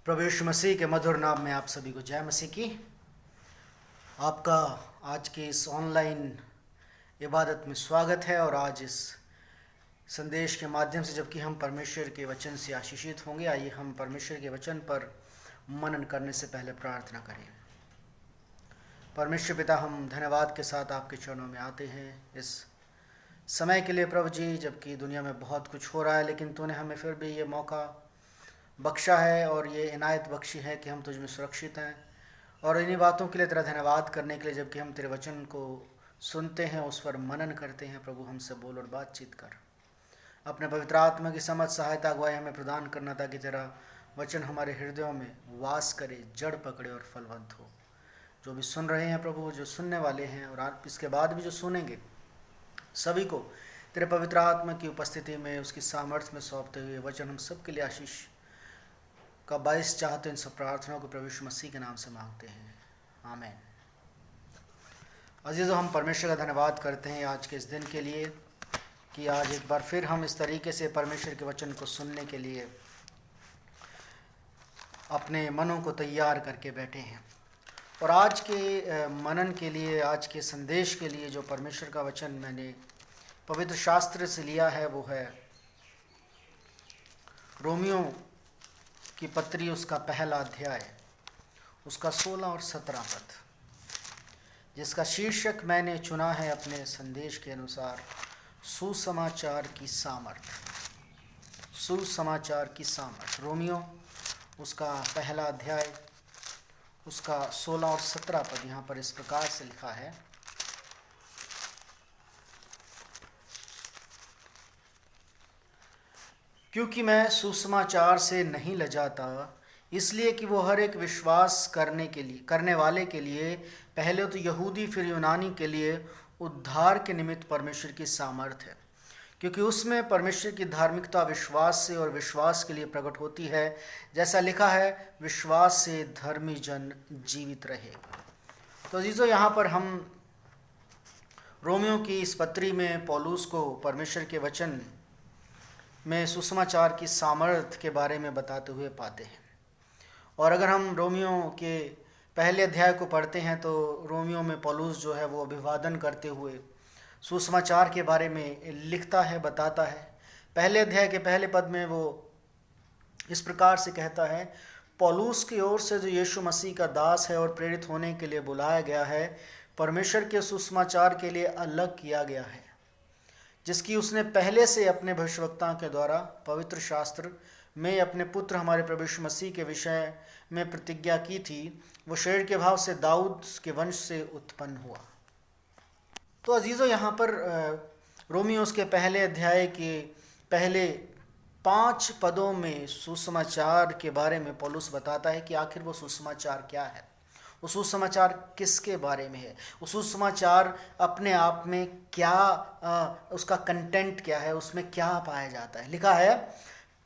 प्रभु यीशु मसीह के मधुर नाम में आप सभी को जय मसीह की। आपका आज के इस ऑनलाइन इबादत में स्वागत है। और आज इस संदेश के माध्यम से जबकि हम परमेश्वर के वचन से आशीषित होंगे, आइए हम परमेश्वर के वचन पर मनन करने से पहले प्रार्थना करें। परमेश्वर पिता, हम धन्यवाद के साथ आपके चरणों में आते हैं इस समय के लिए प्रभु जी, जबकि दुनिया में बहुत कुछ हो रहा है, लेकिन तूने हमें फिर भी ये मौका बख्शा है और ये इनायत बख्शी है कि हम तुझ में सुरक्षित हैं। और इन्हीं बातों के लिए तेरा धन्यवाद करने के लिए, जबकि हम तेरे वचन को सुनते हैं, उस पर मनन करते हैं। प्रभु हमसे बोल और बातचीत कर, अपने पवित्र आत्मा की समझ, सहायता, अगुवाई हमें प्रदान करना, ताकि तेरा वचन हमारे हृदयों में वास करे, जड़ पकड़े और फलवंत हो। जो भी सुन रहे हैं प्रभु, जो सुनने वाले हैं और आप इसके बाद भी जो सुनेंगे, सभी को तेरे पवित्र आत्मा की उपस्थिति में, उसकी सामर्थ्य में सौंपते हुए वचन हम सब के लिए आशीष का बायस चाहते हैं। इन सब प्रार्थनाओं को प्रभु यीशु मसीह के नाम से मांगते हैं, आमीन। अजीज़ों, हम परमेश्वर का धन्यवाद करते हैं आज के इस दिन के लिए कि आज एक बार फिर हम इस तरीके से परमेश्वर के वचन को सुनने के लिए अपने मनों को तैयार करके बैठे हैं। और आज के मनन के लिए, आज के संदेश के लिए जो परमेश्वर का वचन मैंने पवित्र शास्त्र से लिया है, वो है रोमियो की पत्री, उसका पहला अध्याय, उसका 16 और 17 पद, जिसका शीर्षक मैंने चुना है अपने संदेश के अनुसार, सुसमाचार की सामर्थ। सुसमाचार की सामर्थ। रोमियो उसका पहला अध्याय, उसका 16 और 17 पद यहाँ पर इस प्रकार से लिखा है। क्योंकि मैं सुसमाचार से नहीं लजाता, इसलिए कि वो हर एक विश्वास करने वाले के लिए, पहले तो यहूदी फिर यूनानी के लिए उद्धार के निमित्त परमेश्वर की सामर्थ है। क्योंकि उसमें परमेश्वर की धार्मिकता विश्वास से और विश्वास के लिए प्रकट होती है, जैसा लिखा है, विश्वास से धर्मी जन जीवित रहेगा। तो अजीजों, यहाँ पर हम रोमियो की इस पत्री में पौलुस को परमेश्वर के वचन में सुसमाचार की सामर्थ के बारे में बताते हुए पाते हैं। और अगर हम रोमियो के पहले अध्याय को पढ़ते हैं तो रोमियो में पौलुस जो है वो अभिवादन करते हुए सुसमाचार के बारे में लिखता है, बताता है। पहले अध्याय के पहले पद में वो इस प्रकार से कहता है, पौलुस की ओर से जो यीशु मसीह का दास है और प्रेरित होने के लिए बुलाया गया है, परमेश्वर के सुसमाचार के लिए अलग किया गया है, जिसकी उसने पहले से अपने भविष्यवक्ताओं के द्वारा पवित्र शास्त्र में अपने पुत्र हमारे प्रभु यीशु मसीह के विषय में प्रतिज्ञा की थी। वो शरीर के भाव से दाऊद के वंश से उत्पन्न हुआ। तो अजीज़ों, यहाँ पर रोमियो उसके पहले अध्याय के पहले 5 पदों में सुसमाचार के बारे में पौलुस बताता है कि आखिर वो सुसमाचार क्या है, वो सुसमाचार किसके बारे में है, वो सुसमाचार अपने आप में क्या, उसका कंटेंट क्या है, उसमें क्या पाया जाता है। लिखा है,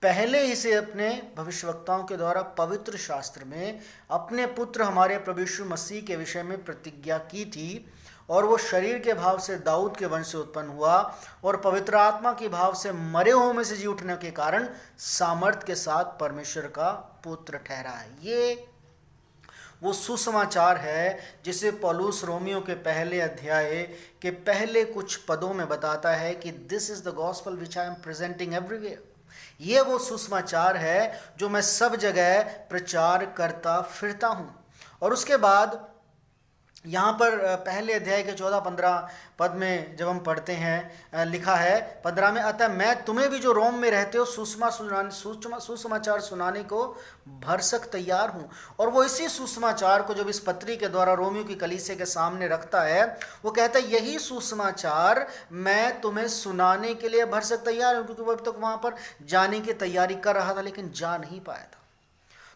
पहले इसे अपने भविष्यवक्ताओं के द्वारा पवित्र शास्त्र में अपने पुत्र हमारे प्रभु यीशु मसीह के विषय में प्रतिज्ञा की थी, और वो शरीर के भाव से दाऊद के वंश से उत्पन्न हुआ और पवित्र आत्मा के भाव से मरे हुओं में से जी उठने के कारण सामर्थ के साथ परमेश्वर का पुत्र ठहरा है। ये वो सुसमाचार है जिसे पौलुस रोमियो के पहले अध्याय के पहले कुछ पदों में बताता है कि this is the gospel which I am presenting everywhere. ये वो सुसमाचार है जो मैं सब जगह प्रचार करता फिरता हूँ। और उसके बाद यहाँ पर पहले अध्याय के 14-15 पद में जब हम पढ़ते हैं, लिखा है 15 में, अतः मैं तुम्हें भी जो रोम में रहते हो सुसमाचार सुनाने को भरसक तैयार हूँ। और वो इसी सुसमाचार को जब इस पत्री के द्वारा रोमियो की कलीसिया के सामने रखता है, वो कहता है, यही सुसमाचार मैं तुम्हें सुनाने के लिए भरसक तैयार हूँ। क्योंकि वो अब तक वहाँ पर जाने की तैयारी कर रहा था, लेकिन जा नहीं पाया था।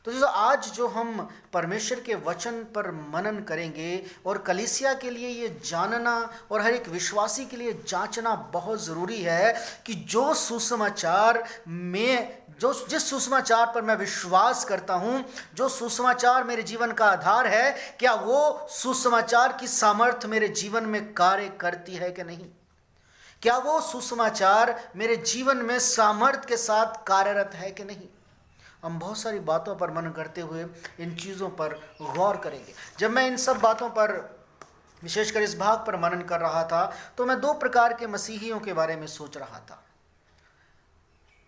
तो जैसे आज जो हम परमेश्वर के वचन पर मनन करेंगे, और कलीसिया के लिए ये जानना और हर एक विश्वासी के लिए जांचना बहुत ज़रूरी है कि जो सुसमाचार में, जिस सुसमाचार पर मैं विश्वास करता हूँ, जो सुसमाचार मेरे जीवन का आधार है, क्या वो सुसमाचार की सामर्थ्य मेरे जीवन में कार्य करती है कि नहीं। क्या वो सुसमाचार मेरे जीवन में सामर्थ्य के साथ कार्यरत है कि नहीं। हम बहुत सारी बातों पर मनन करते हुए इन चीज़ों पर गौर करेंगे। जब मैं इन सब बातों पर, विशेषकर इस भाग पर मनन कर रहा था, तो मैं दो प्रकार के मसीहियों के बारे में सोच रहा था।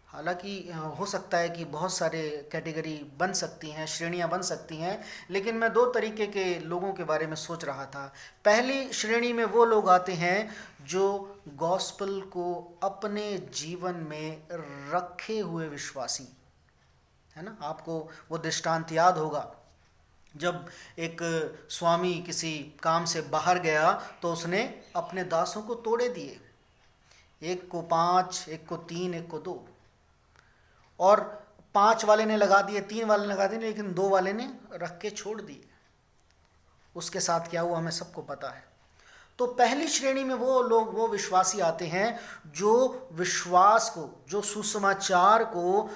हालांकि हो सकता है कि बहुत सारे कैटेगरी बन सकती हैं, श्रेणियां बन सकती हैं, लेकिन मैं दो तरीके के लोगों के बारे में सोच रहा था। पहली श्रेणी में वो लोग आते हैं जो गॉस्पेल को अपने जीवन में रखे हुए विश्वासी, है ना। आपको वो दृष्टांत याद होगा, जब एक स्वामी किसी काम से बाहर गया तो उसने अपने दासों को तोड़े दिए, एक को 5, एक को 3, एक को 2, और 5 वाले ने लगा दिए, 3 वाले ने लगा दिए, लेकिन 2 वाले ने रख के छोड़ दिए। उसके साथ क्या हुआ हमें सबको पता है। तो पहली श्रेणी में वो लोग, वो विश्वासी आते हैं जो विश्वास को, जो सुसमाचार को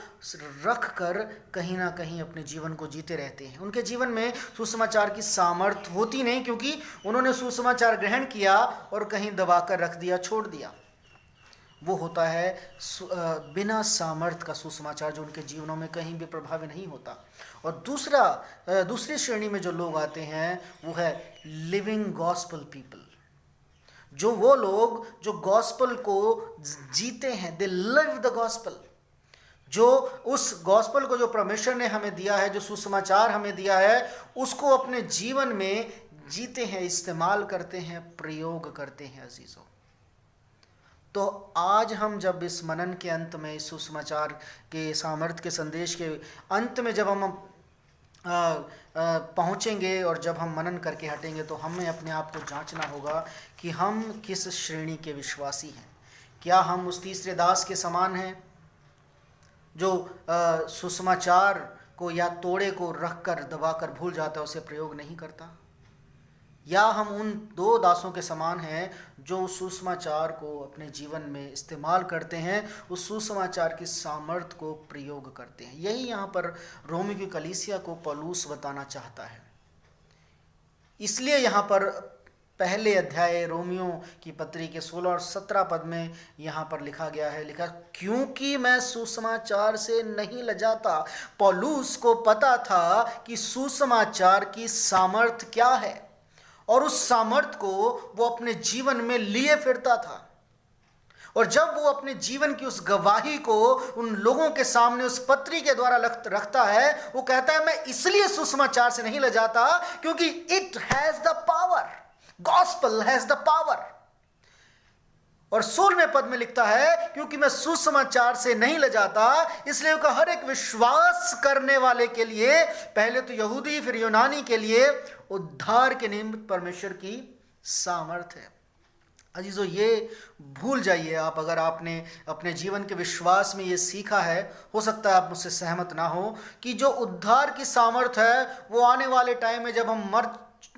रख कर कहीं ना कहीं अपने जीवन को जीते रहते हैं। उनके जीवन में सुसमाचार की सामर्थ्य होती नहीं, क्योंकि उन्होंने सुसमाचार ग्रहण किया और कहीं दबाकर रख दिया, छोड़ दिया। वो होता है बिना सामर्थ्य का सुसमाचार, जो उनके जीवनों में कहीं भी प्रभावी नहीं होता। और दूसरी श्रेणी में जो लोग आते हैं वो है लिविंग गॉस्पेल पीपल, जो वो लोग जो गॉस्पेल को जीते हैं, दे लिव द गॉस्पेल, जो उस गॉस्पेल को जो परमेश्वर ने हमें दिया है, जो सुसमाचार हमें दिया है, उसको अपने जीवन में जीते हैं, इस्तेमाल करते हैं, प्रयोग करते हैं। अजीजों, तो आज हम जब इस मनन के अंत में, इस सुसमाचार के सामर्थ्य के संदेश के अंत में जब हम पहुँचेंगे और जब हम मनन करके हटेंगे, तो हमें अपने आप को जांचना होगा कि हम किस श्रेणी के विश्वासी हैं। क्या हम उस तीसरे दास के समान हैं जो सुसमाचार को या तोड़े को रख कर दबाकर भूल जाता है, उसे प्रयोग नहीं करता, या हम उन 2 दासों के समान हैं जो सुसमाचार को अपने जीवन में इस्तेमाल करते हैं, उस सुसमाचार की सामर्थ्य को प्रयोग करते हैं। यही यहाँ पर रोमी की कलीसिया को पौलुस बताना चाहता है। इसलिए यहाँ पर पहले अध्याय रोमियो की पत्री के 16 और 17 पद में यहाँ पर लिखा गया है, लिखा, क्योंकि मैं सुसमाचार से नहीं लजाता। पौलुस को पता था कि सुसमाचार की सामर्थ्य क्या है, और उस सामर्थ्य को वो अपने जीवन में लिए फिरता था। और जब वो अपने जीवन की उस गवाही को उन लोगों के सामने उस पत्री के द्वारा रखता है, वो कहता है, मैं इसलिए सुसमाचार से नहीं लजाता क्योंकि it has the power, gospel has the power. और 16वें पद में लिखता है, क्योंकि मैं सुसमाचार से नहीं लजाता, इसलिए कि हर एक विश्वास करने वाले के लिए, पहले तो यहूदी फिर यूनानी के लिए, उद्धार के निमित्त परमेश्वर की सामर्थ्य है। अजीजों, ये भूल जाइए आप, अगर आपने अपने जीवन के विश्वास में ये सीखा है, हो सकता है आप मुझसे सहमत ना हो, कि जो उद्धार की सामर्थ्य है वो आने वाले टाइम में जब हम मर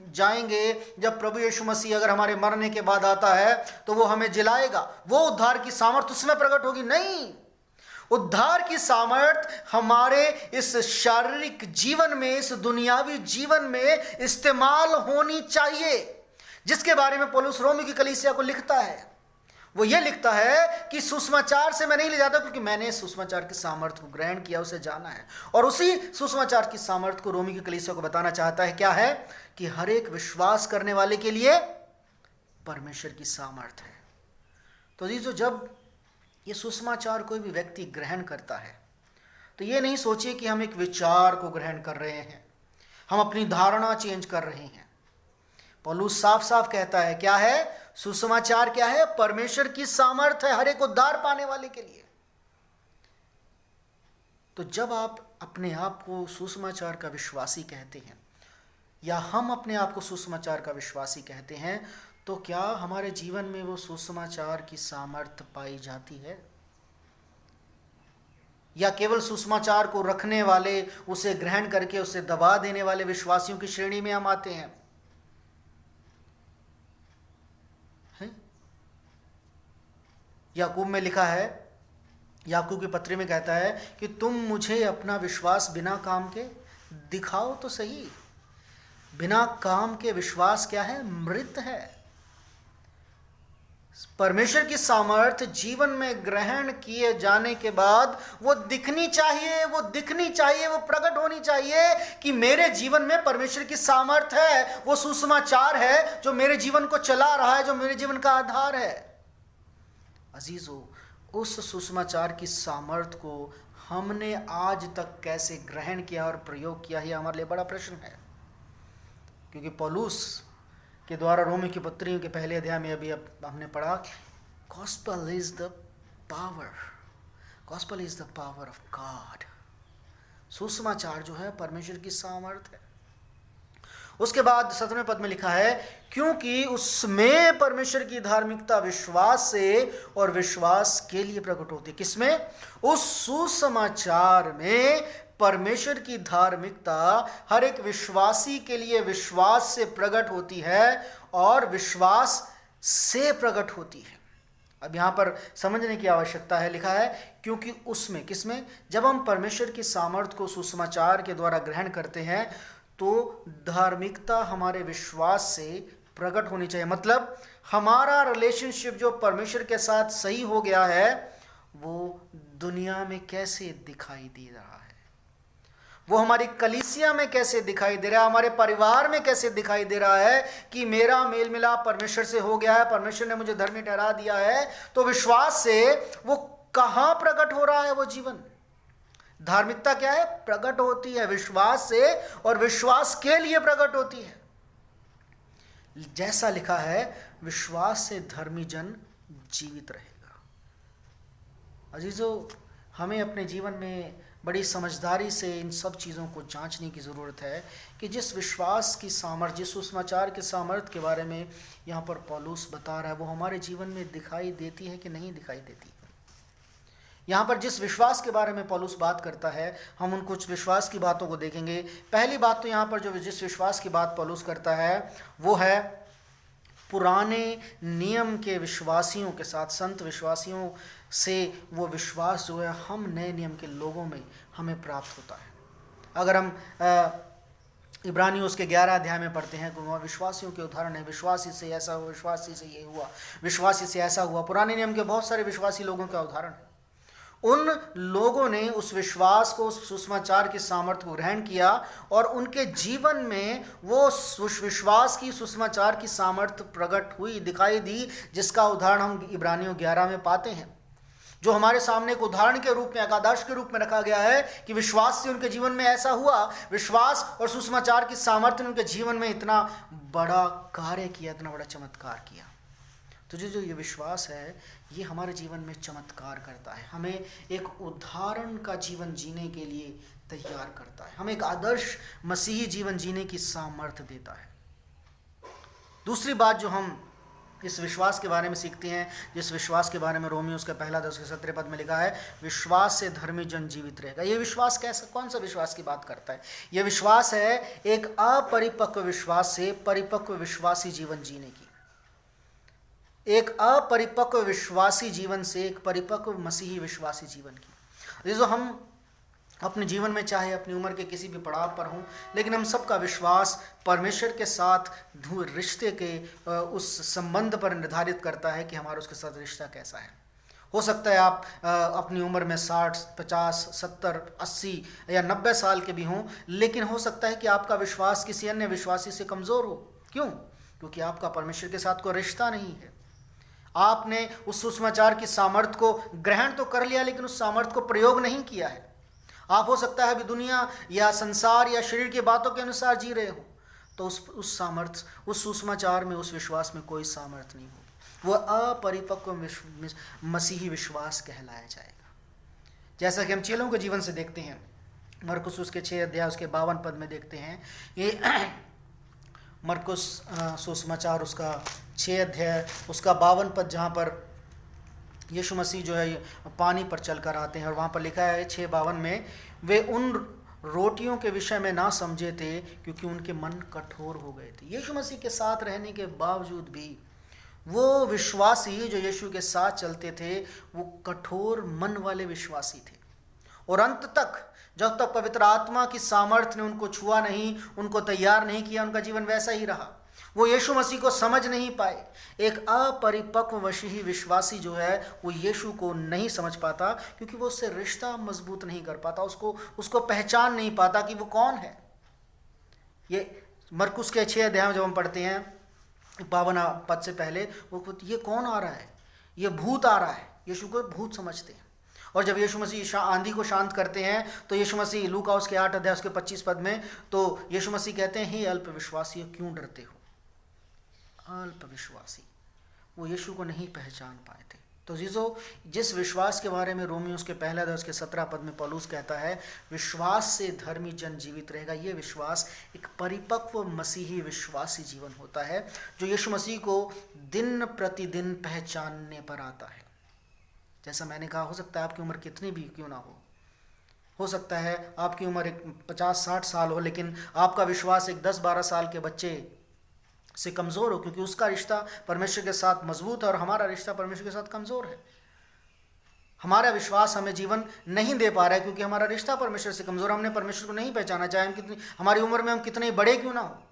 जाएंगे, जब प्रभु यीशु मसीह अगर हमारे मरने के बाद आता है तो वो हमें जिलाएगा, वो उद्धार की सामर्थ्य उसमें प्रकट होगी। नहीं, उद्धार की सामर्थ्य हमारे इस शारीरिक जीवन में, इस दुनियावी जीवन में इस्तेमाल होनी चाहिए, जिसके बारे में पौलुस रोमी की कलीसिया को लिखता है। वो ये लिखता है कि सुसमाचार से मैं नहीं ले जाता क्योंकि मैंने सुसमाचार की सामर्थ्य को ग्रहण किया, उसे जाना है। और उसी सुसमाचार की सामर्थ्य को रोमी की कलीसिया को बताना चाहता है। क्या है? कि हर एक विश्वास करने वाले के लिए परमेश्वर की सामर्थ्य है। तो जीजो, जब ये सुसमाचार कोई भी व्यक्ति ग्रहण करता है तो ये नहीं सोचिए कि हम एक विचार को ग्रहण कर रहे हैं, हम अपनी धारणा चेंज कर रहे हैं। पौलुस साफ साफ कहता है, क्या है सुसमाचार? क्या है? परमेश्वर की सामर्थ्य है हर एक उद्धार पाने वाले के लिए। तो जब आप अपने आप को सुसमाचार का विश्वासी कहते हैं, या हम अपने आप को सुसमाचार का विश्वासी कहते हैं, तो क्या हमारे जीवन में वो सुसमाचार की सामर्थ्य पाई जाती है, या केवल सुसमाचार को रखने वाले, उसे ग्रहण करके उसे दबा देने वाले विश्वासियों की श्रेणी में हम आते हैं? याकूब में लिखा है, याकूब की पत्री में कहता है कि तुम मुझे अपना विश्वास बिना काम के दिखाओ तो सही। बिना काम के विश्वास क्या है? मृत है। परमेश्वर की सामर्थ जीवन में ग्रहण किए जाने के बाद वो दिखनी चाहिए, वो प्रकट होनी चाहिए कि मेरे जीवन में परमेश्वर की सामर्थ है। वो सुसमाचार है जो मेरे जीवन को चला रहा है, जो मेरे जीवन का आधार है। अजीजों, उस सुसमाचार की सामर्थ को हमने आज तक कैसे ग्रहण किया और प्रयोग किया, यह हमारे लिए बड़ा प्रश्न है। क्योंकि पौलुस के द्वारा रोमी की पत्रियों के पहले अध्याय में अभी हमने पढ़ा, gospel is the power of God. सुसमाचार जो है परमेश्वर की सामर्थ है। उसके बाद 7वें पद में लिखा है, क्योंकि उसमें परमेश्वर की धार्मिकता विश्वास से और विश्वास के लिए प्रकट होती है। किसमें? उस सुसमाचार में परमेश्वर की धार्मिकता हर एक विश्वासी के लिए विश्वास से प्रकट होती है और विश्वास से प्रकट होती है। अब यहां पर समझने की आवश्यकता है, लिखा है क्योंकि उसमें, किसमें? जब हम परमेश्वर की सामर्थ को सुसमाचार के द्वारा ग्रहण करते हैं तो धार्मिकता हमारे विश्वास से प्रकट होनी चाहिए। मतलब हमारा रिलेशनशिप जो परमेश्वर के साथ सही हो गया है वो दुनिया में कैसे दिखाई दे रहा है, वो हमारी कलीसिया में कैसे दिखाई दे रहा है, हमारे परिवार में कैसे दिखाई दे रहा है कि मेरा मेल मिलाप परमेश्वर से हो गया है, परमेश्वर ने मुझे धर्मी ठहरा दिया है। तो विश्वास से वो कहां प्रकट हो रहा है? वो जीवन, धार्मिकता क्या है? प्रकट होती है विश्वास से और विश्वास के लिए प्रकट होती है। जैसा लिखा है, विश्वास से धर्मी जन जीवित रहेगा। अजीजों, हमें अपने जीवन में बड़ी समझदारी से इन सब चीज़ों को जांचने की ज़रूरत है कि जिस विश्वास की सामर्थ, जिस सुसमाचार के सामर्थ के बारे में यहाँ पर पौलुस बता रहा है, वो हमारे जीवन में दिखाई देती है कि नहीं दिखाई देती। यहाँ पर जिस विश्वास के बारे में पौलुस बात करता है, हम उन कुछ विश्वास की बातों को देखेंगे। पहली बात तो यहाँ पर जो जिस विश्वास की बात पौलुस करता है वो है पुराने नियम के विश्वासियों के साथ, संत विश्वासियों से वो विश्वास जो है हम नए नियम के लोगों में हमें प्राप्त होता है। अगर हम इब्रानियों उसके 11 अध्याय में पढ़ते हैं तो वहाँ विश्वासियों के उदाहरण है, विश्वासी से ऐसा हुआ, विश्वासी से ये हुआ, विश्वासी से ऐसा हुआ। पुराने नियम के बहुत सारे विश्वासी लोगों का उदाहरण है। उन लोगों ने उस विश्वास को, उस सुसमाचार की सामर्थ्य को ग्रहण किया और उनके जीवन में वो विश्वास की, सुसमाचार की सामर्थ्य प्रकट हुई, दिखाई दी, जिसका उदाहरण हम इब्रानियों 11 में पाते हैं, जो हमारे सामने एक उदाहरण के रूप में, एक आदर्श के रूप में रखा गया है कि विश्वास से उनके जीवन में ऐसा हुआ। विश्वास और सुसमाचार की सामर्थ्य ने उनके जीवन में इतना बड़ा कार्य किया, इतना बड़ा चमत्कार किया। तो जो ये विश्वास है ये हमारे जीवन में चमत्कार करता है, हमें एक उदाहरण का जीवन जीने के लिए तैयार करता है, हमें एक आदर्श मसीही जीवन जीने की सामर्थ्य देता है। दूसरी बात जो हम इस विश्वास के बारे में सीखते हैं, जिस विश्वास के बारे में रोमियो उसका 1:17 पद में लिखा है, विश्वास से धर्मी जन जीवित रहेगा। ये विश्वास कैसा, कौन सा विश्वास की बात करता है? यह विश्वास है एक अपरिपक्व विश्वास से परिपक्व विश्वासी जीवन जीने की, एक अपरिपक्व विश्वासी जीवन से एक परिपक्व मसीही विश्वासी जीवन की। जो हम अपने जीवन में चाहे अपनी उम्र के किसी भी पड़ाव पर हों, लेकिन हम सबका विश्वास परमेश्वर के साथ रिश्ते के उस संबंध पर निर्धारित करता है कि हमारा उसके साथ रिश्ता कैसा है। हो सकता है आप अपनी उम्र में 60, 50, 70, 80 या 90 साल के भी हों, लेकिन हो सकता है कि आपका विश्वास किसी अन्य विश्वासी से कमज़ोर हो। क्यों? क्योंकि आपका परमेश्वर के साथ कोई रिश्ता नहीं है। आपने उस सुसमाचार की सामर्थ्य को ग्रहण तो कर लिया, लेकिन उस सामर्थ्य को प्रयोग नहीं किया है। आप हो सकता है अभी दुनिया या संसार या शरीर की बातों के अनुसार जी रहे हो, तो उस सामर्थ्य, उस सुसमाचार में, उस विश्वास में कोई सामर्थ्य नहीं होगी। वह अपरिपक्व मसीही विश्वास कहलाया जाएगा। जैसा कि हम चेलों के जीवन से देखते हैं, मरकुस उसके 6 अध्याय उसके 52 पद में देखते हैं। ये मरकुस सुसमाचार उसका 6 अध्याय उसका 52 पद, जहाँ पर यीशु मसीह जो है पानी पर चलकर आते हैं, और वहाँ पर लिखा है 6:52 में, वे उन रोटियों के विषय में ना समझे थे क्योंकि उनके मन कठोर हो गए थे। यीशु मसीह के साथ रहने के बावजूद भी वो विश्वासी जो यीशु के साथ चलते थे वो कठोर मन वाले विश्वासी थे, और अंत तक, जब तक पवित्र आत्मा की सामर्थ्य ने उनको छुआ नहीं, उनको तैयार नहीं किया, उनका जीवन वैसा ही रहा। वो यीशु मसीह को समझ नहीं पाए। एक अपरिपक्व मसीही विश्वासी जो है वो यीशु को नहीं समझ पाता, क्योंकि वो उससे रिश्ता मजबूत नहीं कर पाता, उसको पहचान नहीं पाता कि वो कौन है। ये मरकुस के 6 अध्याय में जब हम पढ़ते हैं 52 पद से पहले, वो ये कौन आ रहा है, ये भूत आ रहा है, यीशु को भूत समझते हैं। और जब यीशु मसीह आंधी को शांत करते हैं तो यीशु मसीह लूका उसके 8 अध्याय उसके 25 पद में, तो यीशु मसीह कहते हैं, हे अल्प विश्वासियों क्यों डरते हो। अल्प विश्वासी, वो यीशु को नहीं पहचान पाए थे। तो जीजो, जिस विश्वास के बारे में रोमियो उसके 1 अध्याय उसके 17 पद में पौलुस कहता है, विश्वास से धर्मी जन जीवित रहेगा, ये विश्वास एक परिपक्व मसीही विश्वासी जीवन होता है जो यीशु मसीह को दिन प्रतिदिन पहचानने पर आता है। जैसा मैंने कहा, हो सकता है आपकी उम्र कितनी भी क्यों ना हो सकता है आपकी उम्र एक 50-60 साल हो, लेकिन आपका विश्वास एक 10-12 साल के बच्चे से कमज़ोर हो, क्योंकि उसका रिश्ता परमेश्वर के साथ मजबूत है और हमारा रिश्ता परमेश्वर के साथ कमज़ोर है। हमारा विश्वास हमें जीवन नहीं दे पा रहा है क्योंकि हमारा रिश्ता परमेश्वर से कमज़ोर है। हमने परमेश्वर को नहीं पहचाना, चाहे हम कितनी हमारी उम्र में हम कितने बड़े क्यों ना हो।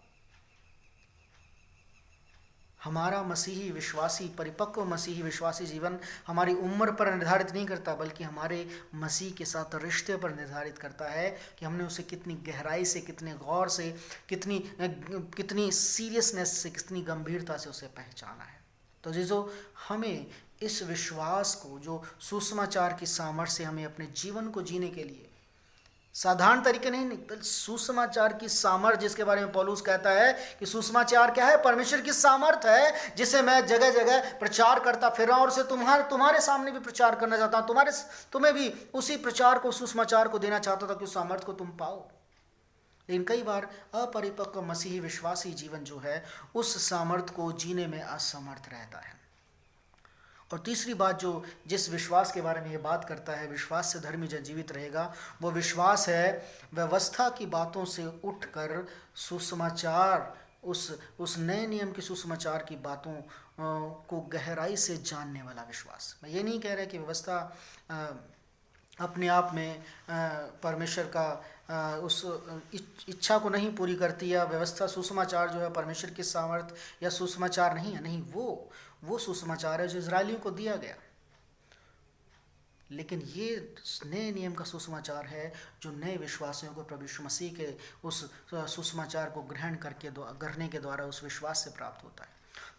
हमारा मसीही विश्वासी, परिपक्व मसीही विश्वासी जीवन हमारी उम्र पर निर्धारित नहीं करता, बल्कि हमारे मसीह के साथ रिश्ते पर निर्धारित करता है कि हमने उसे कितनी गहराई से, कितने गौर से, कितनी सीरियसनेस से, कितनी गंभीरता से उसे पहचाना है। तो जीजो, हमें इस विश्वास को, जो सुसमाचार की सामर्थ्य से हमें अपने जीवन को जीने के लिए साधारण तरीके नहीं, बल्कि सुसमाचार की सामर्थ्य, जिसके बारे में पौलुस कहता है कि सुसमाचार क्या है, परमेश्वर की सामर्थ्य है, जिसे मैं जगह जगह प्रचार करता फिर रहा हूं और उसे तुम्हारे सामने भी प्रचार करना चाहता हूं, तुम्हें भी उसी प्रचार को, सुसमाचार को देना चाहता था कि उस सामर्थ्य को तुम पाओ। लेकिन कई बार अपरिपक्व मसीही विश्वासी जीवन जो है उस सामर्थ्य को जीने में असमर्थ रहता है। और तीसरी बात जो जिस विश्वास के बारे में ये बात करता है, विश्वास से धर्मी जन जीवित रहेगा, वो विश्वास है व्यवस्था की बातों से उठकर सुसमाचार, उस नए नियम के सुसमाचार की बातों को गहराई से जानने वाला विश्वास। मैं ये नहीं कह रहा कि व्यवस्था अपने आप में परमेश्वर का उस इच्छा को नहीं पूरी करती, या व्यवस्था, सुसमाचार जो है परमेश्वर की सामर्थ्य या सुसमाचार नहीं है। नहीं, वो सुसमाचार है जो इजरायलियों को दिया गया। लेकिन ये नए नियम का सुसमाचार है जो नए विश्वासियों को प्रभु यीशु मसीह के उस सुसमाचार को ग्रहण करने के द्वारा उस विश्वास से प्राप्त होता है।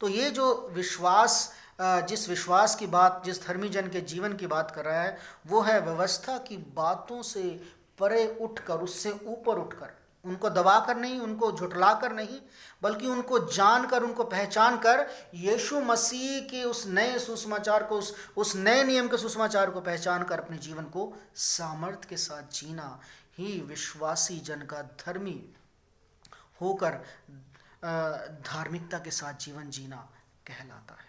तो ये जो विश्वास, जिस विश्वास की बात, जिस धर्मी जन के जीवन की बात कर रहा है, वो है व्यवस्था की बातों से परे उठकर, उससे ऊपर उठकर, उनको दबाकर नहीं, उनको झुठलाकर नहीं, बल्कि उनको जानकर, उनको पहचान कर, यीशु मसीह के उस नए सुसमाचार को, उस नए नियम के सुसमाचार को पहचान कर अपने जीवन को सामर्थ्य के साथ जीना ही विश्वासी जन का धर्मी होकर धार्मिकता के साथ जीवन जीना कहलाता है।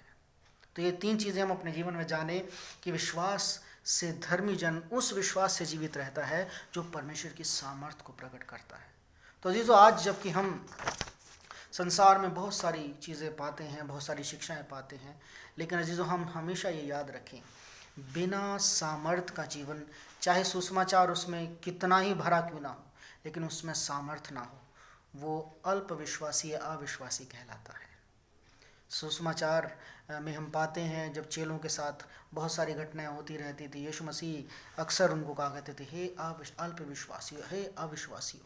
तो ये 3 चीज़ें हम अपने जीवन में जाने कि विश्वास से धर्मी जन उस विश्वास से जीवित रहता है जो परमेश्वर की सामर्थ्य को प्रकट करता है। तो अजीजों, आज जबकि हम संसार में बहुत सारी चीज़ें पाते हैं, बहुत सारी शिक्षाएं पाते हैं, लेकिन अजीजों, हम हमेशा ये याद रखें, बिना सामर्थ्य का जीवन, चाहे सुसमाचार उसमें कितना ही भरा क्यों ना हो, लेकिन उसमें सामर्थ्य ना हो, वो अल्प विश्वासी या अविश्वासी कहलाता है। सुसमाचार में हम पाते हैं जब चेलों के साथ बहुत सारी घटनाएं होती रहती थी, यीशु मसीह अक्सर उनको कहा करते थे, हे अल्प विश्वासियों, हे अविश्वासियों,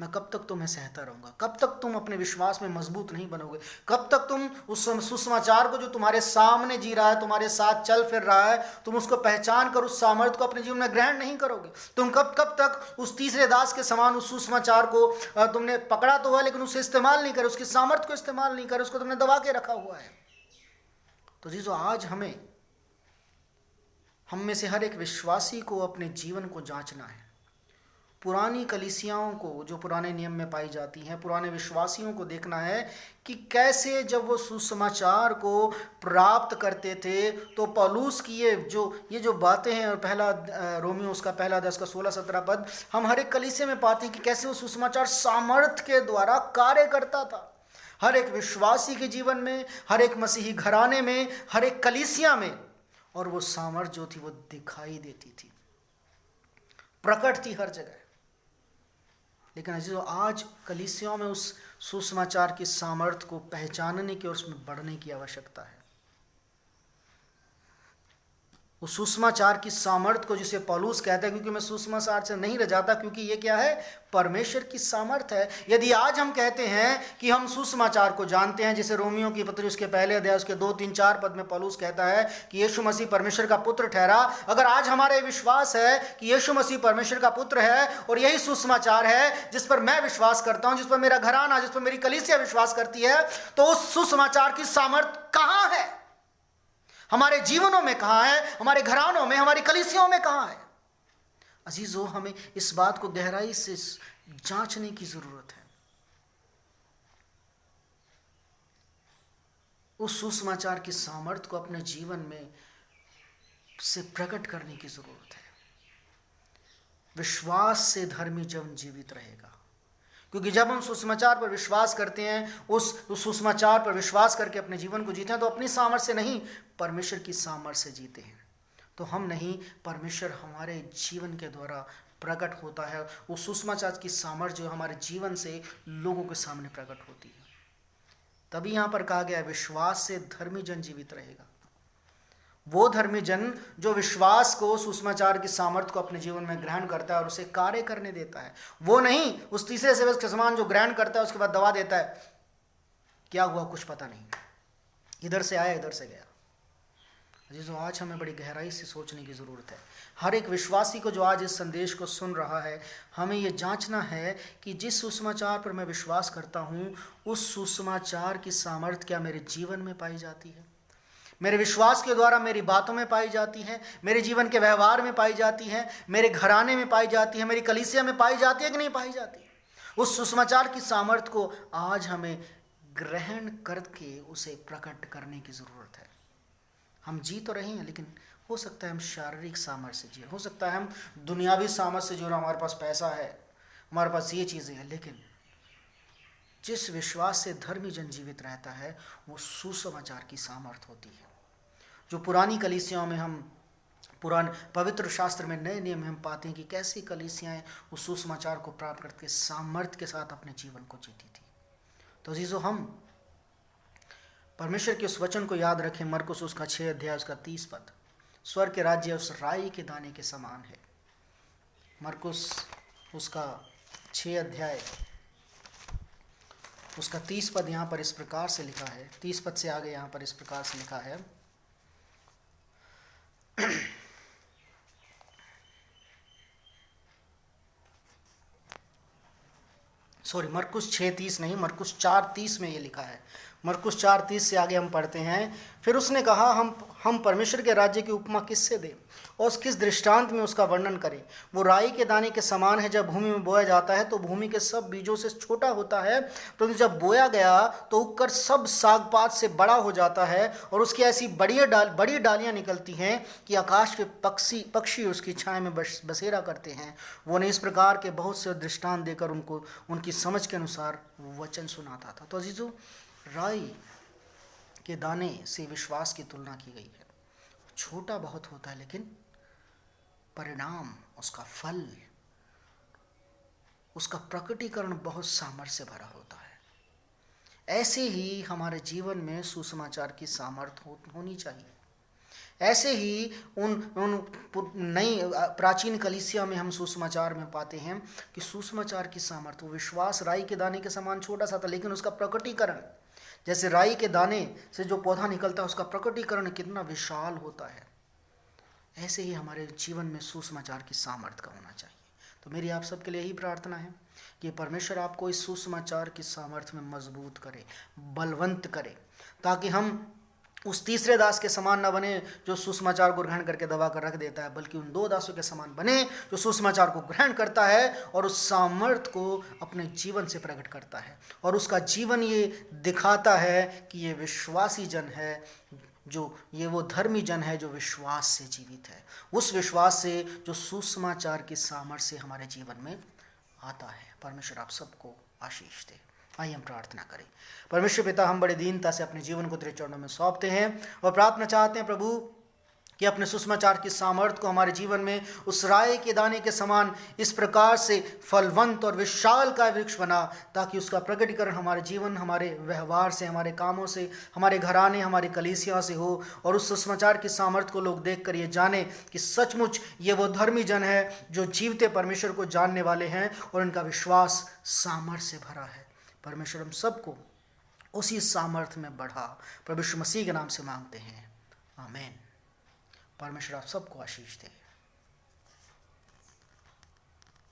मैं कब तक तुम्हें सहता रहूँगा, कब तक तुम अपने विश्वास में मजबूत नहीं बनोगे, कब तक तुम उस सुसमाचार को जो तुम्हारे सामने जी रहा है, तुम्हारे साथ चल फिर रहा है, तुम उसको पहचान कर उस सामर्थ्य को अपने जीवन में ग्रहण नहीं करोगे। तुम कब तक उस तीसरे दास के समान उस सुसमाचार को तुमने पकड़ा तो हुआ, लेकिन उसे इस्तेमाल नहीं करे, उसकी सामर्थ्य को इस्तेमाल नहीं करे, उसको तुमने दबा के रखा हुआ है। तो जीजो, आज हम में से हर एक विश्वासी को अपने जीवन को जांचना है। पुरानी कलीसियाओं को, जो पुराने नियम में पाई जाती हैं, पुराने विश्वासियों को देखना है कि कैसे जब वो सुसमाचार को प्राप्त करते थे, तो पौलुस की ये जो बातें हैं, और पहला रोमियो उसका 1 अध्याय उसका 16-17 पद, हम हर एक कलीसिया में पाते हैं कि कैसे वो सुसमाचार सामर्थ्य के द्वारा कार्य करता था हर एक विश्वासी के जीवन में, हर एक मसीही घराने में, हर एक कलीसिया में। और वो सामर्थ्य जो थी वो दिखाई देती थी, प्रकट थी हर जगह। लेकिन अजीजों, आज कलीसियाओं में उस सुसमाचार की सामर्थ्य को पहचानने की और उसमें बढ़ने की आवश्यकता है। उस सुसमाचार की सामर्थ्य को जिसे पौलुस कहता है, क्योंकि मैं सुसमाचार से नहीं रह जाता, क्योंकि ये क्या है? परमेश्वर की सामर्थ्य है। यदि आज हम कहते हैं कि हम सुसमाचार को जानते हैं, जैसे रोमियो की पत्री उसके पहले अध्याय उसके 2, 3, 4 पद में पौलुस कहता है कि यीशु मसीह परमेश्वर का पुत्र ठहरा। अगर आज हमारा विश्वास है कि यीशु मसीह परमेश्वर का पुत्र है और यही सुसमाचार है जिस पर मैं विश्वास करता हूं, जिस पर मेरा घराना, जिस पर मेरी कलीसिया विश्वास करती है, तो उस सुसमाचार की सामर्थ्य कहां है? हमारे जीवनों में कहां है? हमारे घरानों में, हमारी कलीसियों में कहां है? अजीजों, हमें इस बात को गहराई से जांचने की जरूरत है। उस सुसमाचार की सामर्थ्य को अपने जीवन में से प्रकट करने की जरूरत है। विश्वास से धर्मी जन जीवित रहेगा, क्योंकि जब हम सुसमाचार पर विश्वास करते हैं, उस सुसमाचार पर विश्वास करके अपने जीवन को जीते हैं, तो अपनी सामर्थ्य से नहीं, परमेश्वर की सामर्थ्य से जीते हैं। तो हम नहीं, परमेश्वर हमारे जीवन के द्वारा प्रकट होता है। उस सुसमाचार की सामर्थ्य जो हमारे जीवन से लोगों के सामने प्रकट होती है। तभी यहाँ पर कहा गया है, विश्वास से धर्मी जन जीवित रहेगा। वो धर्मी जन जो विश्वास को, सुसमाचार की सामर्थ्य को अपने जीवन में ग्रहण करता है और उसे कार्य करने देता है। वो नहीं उस तीसरे सेवक के समान जो ग्रहण करता है उसके बाद दबा देता है, क्या हुआ कुछ पता नहीं, इधर से आया इधर से गया। जो आज हमें बड़ी गहराई से सोचने की जरूरत है। हर एक विश्वासी को जो आज इस संदेश को सुन रहा है, हमें ये जांचना है कि जिस सुसमाचार पर मैं विश्वास करता हूँ, उस सुसमाचार की सामर्थ्य क्या मेरे जीवन में पाई जाती है? मेरे विश्वास के द्वारा मेरी बातों में पाई जाती है, मेरे जीवन के व्यवहार में पाई जाती है, मेरे घराने में पाई जाती है, मेरी कलीसिया में पाई जाती है कि नहीं पाई जाती? उस सुसमाचार की सामर्थ्य को आज हमें ग्रहण करके उसे प्रकट करने की जरूरत है। हम जी तो रहे हैं, लेकिन हो सकता है हम शारीरिक सामर्थ्य से जी, हो सकता है हम दुनियावी सामर्थ्य से जो हमारे पास पैसा है, हमारे पास ये चीज़ें हैं, लेकिन जिस विश्वास से धर्मी जन जीवित रहता है वो सुसमाचार की सामर्थ्य होती है। जो पुरानी कलीसियाओं में हम पुराने पवित्र शास्त्र में नए नियम हम पाते हैं कि कैसी कलीसियाएं उस सुसमाचार को प्राप्त करके सामर्थ्य के साथ अपने जीवन को जीती थी। तो अजीजों, हम परमेश्वर के उस वचन को याद रखें। मरकुस उसका 6 अध्याय उसका 30 पद, स्वर्ग के राज्य उस राई के दाने के समान है। मरकुस उसका 6 अध्याय उसका 30 पद यहाँ पर इस प्रकार से लिखा है, 30 पद से आगे यहाँ पर इस प्रकार से लिखा है। सॉरी, मरकुस 6:30 नहीं, मरकुस 4:30 में ये लिखा है। मरकुस 4:30 से आगे हम पढ़ते हैं, फिर उसने कहा, हम परमेश्वर के राज्य की उपमा किससे दें और किस दृष्टांत में उसका वर्णन करें? वो राई के दाने के समान है। जब भूमि में बोया जाता है तो भूमि के सब बीजों से छोटा होता है, परंतु जब बोया गया तो उगकर सब सागपात से बड़ा हो जाता है और उसकी ऐसी बड़ी डालियां निकलती हैं कि आकाश के पक्षी उसकी छाया में बसेरा करते हैं। वो ने इस प्रकार के बहुत से दृष्टांत देकर उनको उनकी समझ के अनुसार वचन सुनाता था। तो अजीजों, राई के दाने से विश्वास की तुलना की गई है। छोटा बहुत होता है, लेकिन परिणाम, उसका फल, उसका प्रकटीकरण बहुत सामर्थ्य से भरा होता है। ऐसे ही हमारे जीवन में सुसमाचार की सामर्थ्य होनी चाहिए। ऐसे ही उन नई प्राचीन कलीसिया में हम सुसमाचार में पाते हैं कि सुसमाचार की सामर्थ्य, विश्वास राई के दाने के समान छोटा सा था, लेकिन उसका प्रकटीकरण, जैसे राई के दाने से जो पौधा निकलता है उसका प्रकटीकरण कितना विशाल होता है, ऐसे ही हमारे जीवन में सुसमाचार की सामर्थ्य का होना चाहिए। तो मेरी आप सबके लिए यही प्रार्थना है कि परमेश्वर आपको इस सुसमाचार की सामर्थ्य में मजबूत करे, बलवंत करे, ताकि हम उस तीसरे दास के समान न बने जो सुसमाचार को ग्रहण करके दबा कर रख देता है, बल्कि उन 2 दासों के समान बने जो सुसमाचार को ग्रहण करता है और उस सामर्थ्य को अपने जीवन से प्रकट करता है और उसका जीवन ये दिखाता है कि ये विश्वासी जन है, ये वो धर्मी जन है जो विश्वास से जीवित है, उस विश्वास से जो सुसमाचार की सामर्थ्य से हमारे जीवन में आता है। परमेश्वर आप सबको आशीष दे। आइए हम प्रार्थना करें। परमेश्वर पिता, हम बड़े दीनता से अपने जीवन को तेरे चरणों में सौंपते हैं और प्रार्थना चाहते हैं प्रभु कि अपने सुसमाचार की सामर्थ्य को हमारे जीवन में उस राय के दाने के समान इस प्रकार से फलवंत और विशाल का वृक्ष बना, ताकि उसका प्रकटीकरण हमारे जीवन, हमारे व्यवहार से, हमारे कामों से, हमारे घराने, हमारी कलीसिया से हो, और उस सुसमाचार की सामर्थ्य को लोग देखकर ये जाने कि सचमुच ये वो धर्मी जन है जो जीवते परमेश्वर को जानने वाले हैं और इनका विश्वास सामर्थ्य से भरा है। परमेश्वर हम सबको उसी सामर्थ्य में बढ़ा, प्रभु यीशु मसीह के नाम से मांगते हैं, आमीन। परमेश्वर आप सबको आशीष दे।